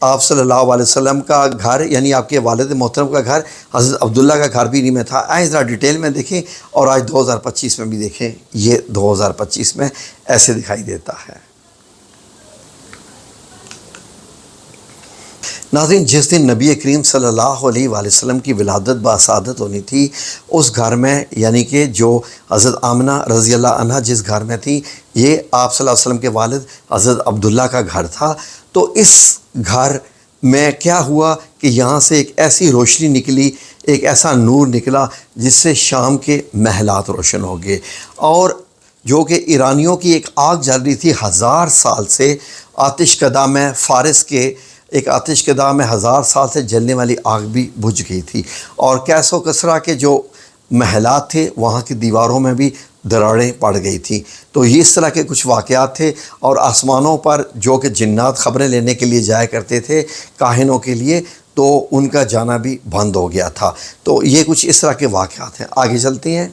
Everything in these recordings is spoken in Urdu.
آپ صلی اللہ علیہ وسلم کا گھر یعنی آپ کے والد محترم کا گھر حضرت عبداللہ کا گھر بھی انہی میں تھا۔ آئیں ذرا ڈیٹیل میں دیکھیں اور آج 2025 میں بھی دیکھیں، یہ 2025 میں ایسے دکھائی دیتا ہے۔ ناظرین، جس دن نبی کریم صلی اللہ علیہ وآلہ وسلم کی ولادت باسعادت ہونی تھی، اس گھر میں یعنی کہ جو حضرت آمنہ رضی اللہ عنہ جس گھر میں تھی، یہ آپ صلی اللہ علیہ وسلم کے والد حضرت عبداللہ کا گھر تھا۔ تو اس گھر میں کیا ہوا کہ یہاں سے ایک ایسی روشنی نکلی، ایک ایسا نور نکلا جس سے شام کے محلات روشن ہو گئے، اور جو کہ ایرانیوں کی ایک آگ جل رہی تھی 1000 سال سے، آتش کدہ میں فارس کے ایک آتش کدہ میں 1000 سال سے جلنے والی آگ بھی بجھ گئی تھی، اور کیس و کسرا کے جو محلات تھے وہاں کی دیواروں میں بھی دراڑیں پڑ گئی تھیں۔ تو یہ اس طرح کے کچھ واقعات تھے، اور آسمانوں پر جو کہ جنات خبریں لینے کے لیے جایا کرتے تھے کاہنوں کے لیے، تو ان کا جانا بھی بند ہو گیا تھا۔ تو یہ کچھ اس طرح کے واقعات ہیں۔ آگے چلتے ہیں۔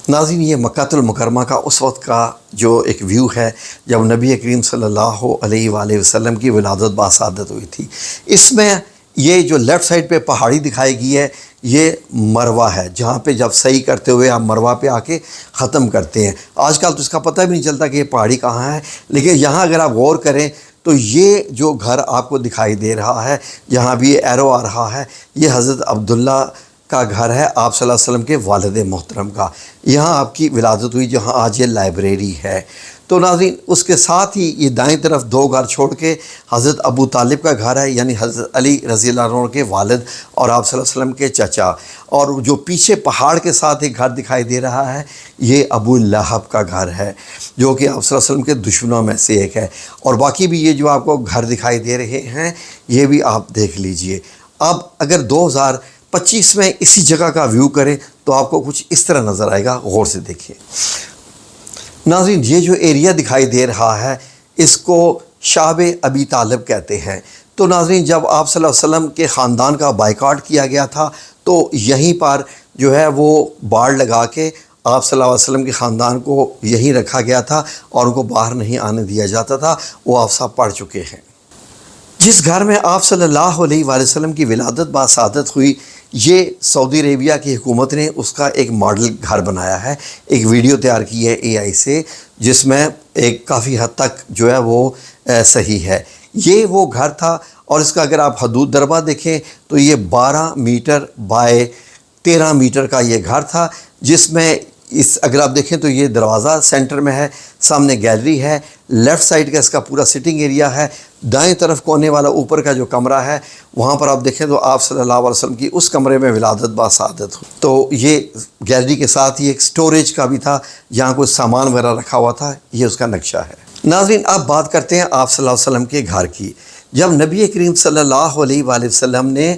ناظرین، یہ مکہ المکرمہ کا اس وقت کا جو ایک ویو ہے جب نبی کریم صلی اللہ علیہ وآلہ وسلم کی ولادت باسعادت ہوئی تھی۔ اس میں یہ جو لیفٹ سائڈ پہ پہاڑی دکھائی گئی ہے، یہ مروہ ہے، جہاں پہ جب صحیح کرتے ہوئے آپ مروہ پہ آ کے ختم کرتے ہیں۔ آج کل تو اس کا پتہ بھی نہیں چلتا کہ یہ پہاڑی کہاں ہے، لیکن یہاں اگر آپ غور کریں تو یہ جو گھر آپ کو دکھائی دے رہا ہے، جہاں بھی یہ ایرو آ رہا ہے، یہ حضرت عبداللہ کا گھر ہے، آپ صلی اللہ علیہ وسلم کے والد محترم کا۔ یہاں آپ کی ولادت ہوئی، جہاں آج یہ لائبریری ہے۔ تو ناظرین، اس کے ساتھ ہی یہ دائیں طرف 2 گھر چھوڑ کے حضرت ابو طالب کا گھر ہے، یعنی حضرت علی رضی اللہ عنہ کے والد اور آپ صلی اللہ علیہ وسلم کے چچا، اور جو پیچھے پہاڑ کے ساتھ ایک گھر دکھائی دے رہا ہے، یہ ابو لہب کا گھر ہے، جو کہ آپ صلی اللہ علیہ وسلم کے دشمنوں میں سے ایک ہے۔ اور باقی بھی یہ جو آپ کو گھر دکھائی دے رہے ہیں، یہ بھی آپ دیکھ لیجئے۔ اب اگر 2025 میں اسی جگہ کا ویو کریں تو آپ کو کچھ اس طرح نظر آئے گا، غور سے دیکھیں۔ ناظرین، یہ جو ایریا دکھائی دے رہا ہے، اس کو شعب ابی طالب کہتے ہیں۔ تو ناظرین، جب آپ صلی اللہ علیہ وسلم کے خاندان کا بائیکاٹ کیا گیا تھا، تو یہیں پر جو ہے وہ باڑ لگا کے آپ صلی اللہ علیہ وسلم کے خاندان کو یہیں رکھا گیا تھا، اور ان کو باہر نہیں آنے دیا جاتا تھا۔ وہ آپ سب پڑھ چکے ہیں۔ جس گھر میں آپ صلی اللہ علیہ وآلہ وسلم کی ولادت باسعادت ہوئی، یہ سعودی عربیہ کی حکومت نے اس کا ایک ماڈل گھر بنایا ہے، ایک ویڈیو تیار کی ہے AI سے، جس میں ایک کافی حد تک جو ہے وہ صحیح ہے۔ یہ وہ گھر تھا، اور اس کا اگر آپ حدود دربہ دیکھیں تو یہ 12 میٹر بائی 13 میٹر کا یہ گھر تھا، جس میں اگر آپ دیکھیں تو یہ دروازہ سینٹر میں ہے، سامنے گیلری ہے، لیفٹ سائڈ کا اس کا پورا سٹنگ ایریا ہے، دائیں طرف کونے والا اوپر کا جو کمرہ ہے وہاں پر آپ دیکھیں تو آپ صلی اللہ علیہ وسلم کی اس کمرے میں ولادت باسعادت ہوئی۔ تو یہ گیلری کے ساتھ ہی ایک سٹوریج کا بھی تھا، جہاں کوئی سامان وغیرہ رکھا ہوا تھا، یہ اس کا نقشہ ہے۔ ناظرین، اب بات کرتے ہیں آپ صلی اللہ علیہ وسلم کے گھر کی۔ جب نبی کریم صلی اللہ علیہ وآلہ وسلم نے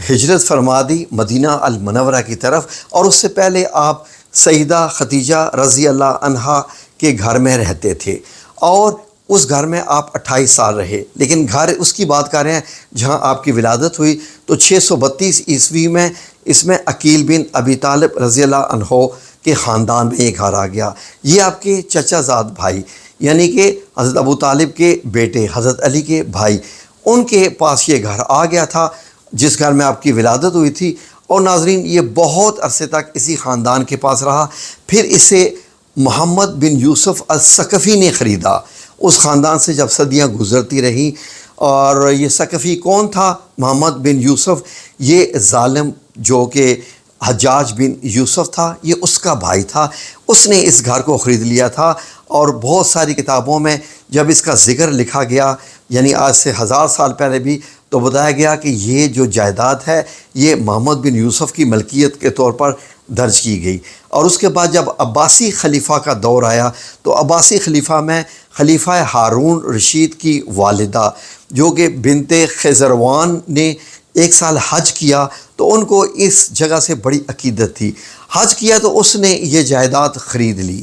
ہجرت فرما دی مدینہ المنورہ کی طرف، اور اس سے پہلے آپ سیدہ خدیجہ رضی اللہ عنہا کے گھر میں رہتے تھے، اور اس گھر میں آپ 28 سال رہے۔ لیکن گھر اس کی بات کر رہے ہیں جہاں آپ کی ولادت ہوئی، تو 632 عیسوی میں اس میں عقیل بن ابی طالب رضی اللہ عنہ کے خاندان میں یہ گھر آ گیا۔ یہ آپ کے چچا زاد بھائی، یعنی کہ حضرت ابو طالب کے بیٹے حضرت علی کے بھائی، ان کے پاس یہ گھر آ گیا تھا جس گھر میں آپ کی ولادت ہوئی تھی۔ اور ناظرین، یہ بہت عرصے تک اسی خاندان کے پاس رہا۔ پھر اسے محمد بن یوسف الثقفی نے خریدا۔ اس خاندان سے جب صدیاں گزرتی رہی، اور یہ ثقفی کون تھا؟ محمد بن یوسف، یہ ظالم جو کہ حجاج بن یوسف تھا، یہ اس کا بھائی تھا۔ اس نے اس گھر کو خرید لیا تھا، اور بہت ساری کتابوں میں جب اس کا ذکر لکھا گیا، یعنی آج سے 1000 سال پہلے بھی، تو بتایا گیا کہ یہ جو جائیداد ہے یہ محمد بن یوسف کی ملکیت کے طور پر درج کی گئی۔ اور اس کے بعد جب عباسی خلیفہ کا دور آیا، تو عباسی خلیفہ میں خلیفہ ہارون رشید کی والدہ جو کہ بنت خزروان نے 1 سال حج کیا، تو ان کو اس جگہ سے بڑی عقیدت تھی۔ حج کیا تو اس نے یہ جائیداد خرید لی،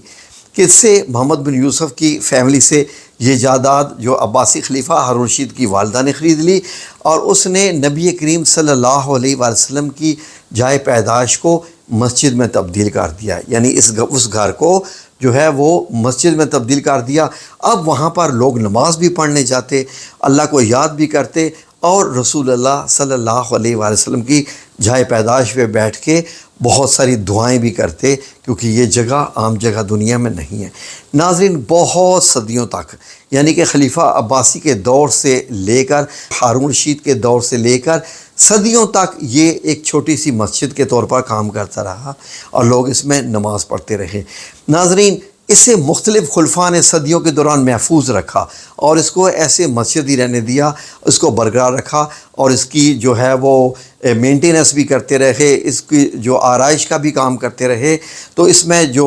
کس سے؟ محمد بن یوسف کی فیملی سے یہ جائیداد جو عباسی خلیفہ ہارون رشید کی والدہ نے خرید لی، اور اس نے نبی کریم صلی اللہ علیہ وآلہ وسلم کی جائے پیدائش کو مسجد میں تبدیل کر دیا، یعنی اس گھر کو جو ہے وہ مسجد میں تبدیل کر دیا۔ اب وہاں پر لوگ نماز بھی پڑھنے جاتے، اللہ کو یاد بھی کرتے، اور رسول اللہ صلی اللہ علیہ وآلہ وسلم کی جائے پیدائش پہ بیٹھ کے بہت ساری دعائیں بھی کرتے، کیونکہ یہ جگہ عام جگہ دنیا میں نہیں ہے۔ ناظرین، بہت صدیوں تک، یعنی کہ خلیفہ عباسی کے دور سے لے کر ہارون رشید کے دور سے لے کر صدیوں تک یہ ایک چھوٹی سی مسجد کے طور پر کام کرتا رہا اور لوگ اس میں نماز پڑھتے رہے۔ ناظرین، اسے مختلف خلفاء نے صدیوں کے دوران محفوظ رکھا اور اس کو ایسے مسجد ہی رہنے دیا، اس کو برقرار رکھا اور اس کی جو ہے وہ مینٹیننس بھی کرتے رہے، اس کی جو آرائش کا بھی کام کرتے رہے۔ تو اس میں جو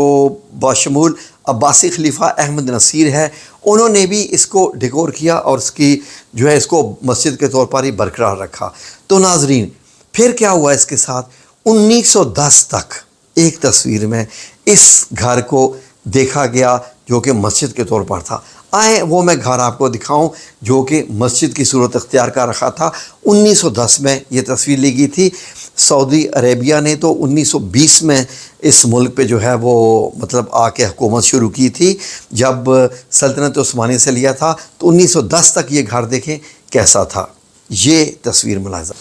بشمول عباسی خلیفہ احمد نصیر ہے، انہوں نے بھی اس کو ڈیکور کیا اور اس کی جو ہے اس کو مسجد کے طور پر ہی برقرار رکھا۔ تو ناظرین، پھر کیا ہوا اس کے ساتھ؟ 1910 تک ایک تصویر میں اس گھر کو دیکھا گیا جو کہ مسجد کے طور پر تھا۔ آئیں وہ میں گھر آپ کو دکھاؤں جو کہ مسجد کی صورت اختیار کر رکھا تھا۔ 1910 میں یہ تصویر لی گئی تھی۔ سعودی عربیہ نے تو 1920 میں اس ملک پہ جو ہے وہ مطلب آ کے حکومت شروع کی تھی۔ جب سلطنت عثمانی سے لیا تھا تو 1910 تک یہ گھر دیکھیں کیسا تھا۔ یہ تصویر ملاحظہ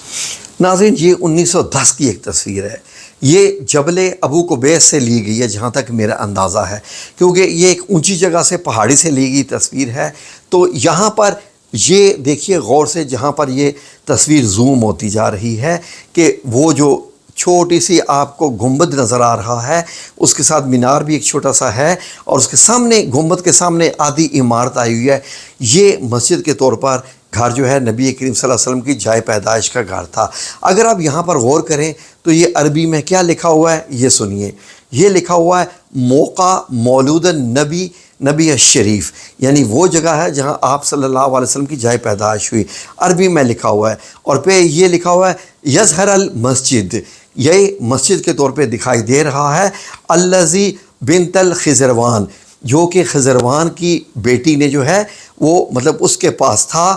ناظرین، یہ 1910 کی ایک تصویر ہے۔ یہ جبل ابو قبیس سے لی گئی ہے جہاں تک میرا اندازہ ہے، کیونکہ یہ ایک اونچی جگہ سے پہاڑی سے لی گئی تصویر ہے۔ تو یہاں پر یہ دیکھیے غور سے، جہاں پر یہ تصویر زوم ہوتی جا رہی ہے کہ وہ جو چھوٹی سی آپ کو گنبد نظر آ رہا ہے، اس کے ساتھ مینار بھی ایک چھوٹا سا ہے اور اس کے سامنے گنبد کے سامنے آدھی عمارت آئی ہوئی ہے۔ یہ مسجد کے طور پر گھر جو ہے نبی کریم صلی اللہ علیہ وسلم کی جائے پیدائش کا گھر تھا۔ اگر آپ یہاں پر غور کریں تو یہ عربی میں کیا لکھا ہوا ہے، یہ سنیے۔ یہ لکھا ہوا ہے موقع مولود النبی نبی الشریف، یعنی وہ جگہ ہے جہاں آپ صلی اللہ علیہ وسلم کی جائے پیدائش ہوئی، عربی میں لکھا ہوا ہے۔ اور پہ یہ لکھا ہوا ہے یظہر المسجد، یہ مسجد کے طور پہ دکھائی دے رہا ہے۔ الذی بنت الخضروان، جو کہ خضروان کی بیٹی نے جو ہے وہ مطلب اس کے پاس تھا،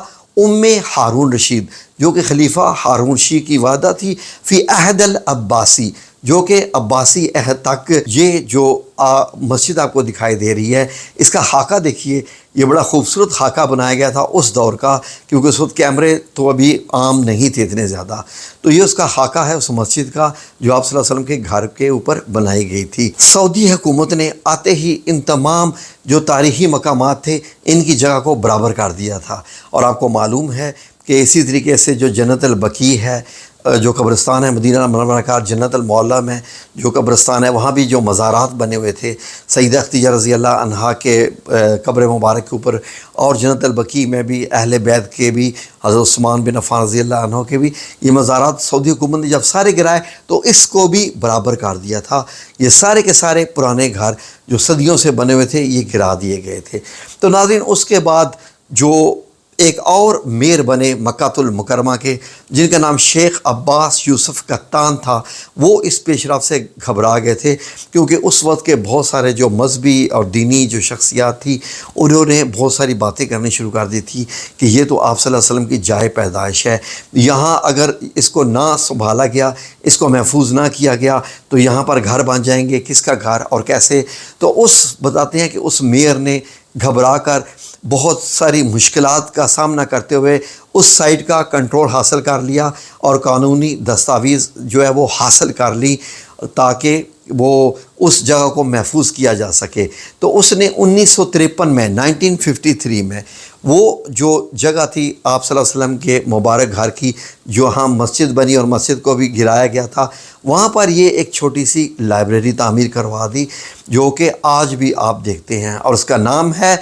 ہارون رشید، جو کہ خلیفہ ہارون رشید کی والدہ تھی، فی عہد العباسی، جو کہ عباسی عہد تک یہ جو مسجد آپ کو دکھائی دے رہی ہے، اس کا خاکہ دیکھیے۔ یہ بڑا خوبصورت خاکہ بنایا گیا تھا اس دور کا، کیونکہ اس وقت کیمرے تو ابھی عام نہیں تھے اتنے زیادہ۔ تو یہ اس کا خاکہ ہے اس مسجد کا جو آپ صلی اللہ علیہ وسلم کے گھر کے اوپر بنائی گئی تھی۔ سعودی حکومت نے آتے ہی ان تمام جو تاریخی مقامات تھے ان کی جگہ کو برابر کر دیا تھا۔ اور آپ کو معلوم ہے کہ اسی طریقے سے جو جنت البقیع ہے، جو قبرستان ہے مدینہ منورہ کا، جنت المعلیٰ میں جو قبرستان ہے، وہاں بھی جو مزارات بنے ہوئے تھے سیدہ خدیجہ رضی اللہ عنہا کے قبر مبارک کے اوپر، اور جنت البقیع میں بھی اہل بیت کے بھی، حضرت عثمان بن عفان رضی اللہ عنہ کے بھی یہ مزارات سعودی حکومت نے جب سارے گرائے تو اس کو بھی برابر کر دیا تھا۔ یہ سارے کے سارے پرانے گھر جو صدیوں سے بنے ہوئے تھے یہ گرا دیے گئے تھے۔ تو ناظرین، اس کے بعد جو ایک اور میر بنے مکہ المکرمہ کے، جن کا نام شیخ عباس یوسف قطان تھا، وہ اس پیش رفت سے گھبرا گئے تھے، کیونکہ اس وقت کے بہت سارے جو مذہبی اور دینی جو شخصیات تھی انہوں نے بہت ساری باتیں کرنی شروع کر دی تھی کہ یہ تو آپ صلی اللہ علیہ وسلم کی جائے پیدائش ہے، یہاں اگر اس کو نہ سنبھالا گیا، اس کو محفوظ نہ کیا گیا تو یہاں پر گھر بن جائیں گے، کس کا گھر اور کیسے۔ تو بتاتے ہیں کہ اس میر نے گھبرا کر بہت ساری مشکلات کا سامنا کرتے ہوئے اس سائٹ کا کنٹرول حاصل کر لیا اور قانونی دستاویز جو ہے وہ حاصل کر لی تاکہ وہ اس جگہ کو محفوظ کیا جا سکے۔ تو اس نے 1953 میں 1953 میں وہ جو جگہ تھی آپ صلی اللہ علیہ وسلم کے مبارک گھر کی، جو ہاں مسجد بنی اور مسجد کو بھی گرایا گیا تھا، وہاں پر یہ ایک چھوٹی سی لائبریری تعمیر کروا دی جو کہ آج بھی آپ دیکھتے ہیں، اور اس کا نام ہے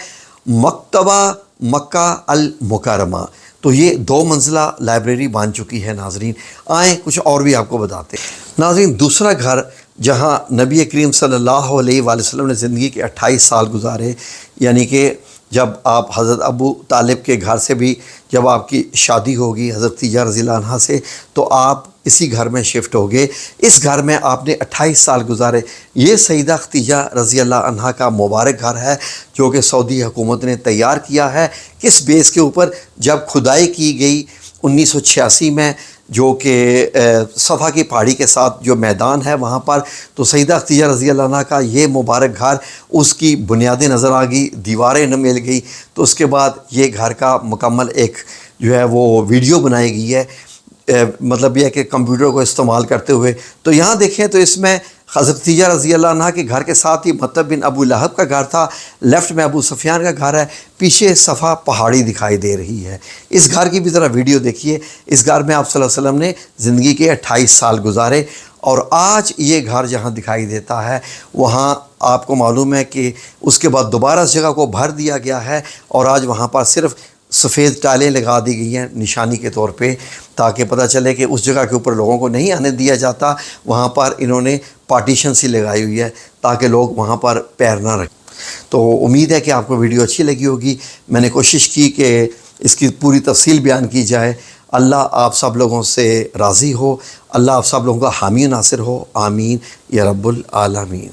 مکتبہ مکہ المکرمہ۔ تو یہ 2 منزلہ لائبریری بن چکی ہے۔ ناظرین، آئیں کچھ اور بھی آپ کو بتاتے ہیں۔ ناظرین، دوسرا گھر جہاں نبی کریم صلی اللہ علیہ وآلہ وسلم نے زندگی کے 28 سال گزارے، یعنی کہ جب آپ حضرت ابو طالب کے گھر سے بھی جب آپ کی شادی ہوگی حضرت خدیجہ رضی اللہ عنہا سے، تو آپ اسی گھر میں شفٹ ہو گئے۔ اس گھر میں آپ نے 28 سال گزارے۔ یہ سیدہ خدیجہ رضی اللہ عنہا کا مبارک گھر ہے جو کہ سعودی حکومت نے تیار کیا ہے۔ کس بیس کے اوپر؟ جب کھدائی کی گئی 1986 میں، جو کہ صفا کی پہاڑی کے ساتھ جو میدان ہے وہاں پر، تو سیدہ ختیجہ رضی اللہ عنہ کا یہ مبارک گھر، اس کی بنیادیں نظر آ گئی، دیواریں نہ مل گئی، تو اس کے بعد یہ گھر کا مکمل ایک جو ہے وہ ویڈیو بنائی گئی ہے، مطلب یہ ہے کہ کمپیوٹر کو استعمال کرتے ہوئے۔ تو یہاں دیکھیں تو اس میں حضرت ختیجہ رضی اللہ عنہ کے گھر کے ساتھ ہی مطب بن ابو لہب کا گھر تھا، لیفٹ میں ابو سفیان کا گھر ہے، پیچھے صفا پہاڑی دکھائی دے رہی ہے۔ اس گھر کی بھی ذرا ویڈیو دیکھیے۔ اس گھر میں آپ صلی اللہ علیہ وسلم نے زندگی کے 28 سال گزارے، اور آج یہ گھر جہاں دکھائی دیتا ہے وہاں آپ کو معلوم ہے کہ اس کے بعد دوبارہ اس جگہ کو بھر دیا گیا ہے، اور آج وہاں پر صرف سفید ٹائلیں لگا دی گئی ہیں نشانی کے طور پہ، تاکہ پتہ چلے کہ اس جگہ کے اوپر لوگوں کو نہیں آنے دیا جاتا۔ وہاں پر انہوں نے پارٹیشن سی لگائی ہوئی ہے تاکہ لوگ وہاں پر پیر نہ رکھیں۔ تو امید ہے کہ آپ کو ویڈیو اچھی لگی ہوگی۔ میں نے کوشش کی کہ اس کی پوری تفصیل بیان کی جائے۔ اللہ آپ سب لوگوں سے راضی ہو، اللہ آپ سب لوگوں کا حامی و ناصر ہو، آمین یا رب العالمین۔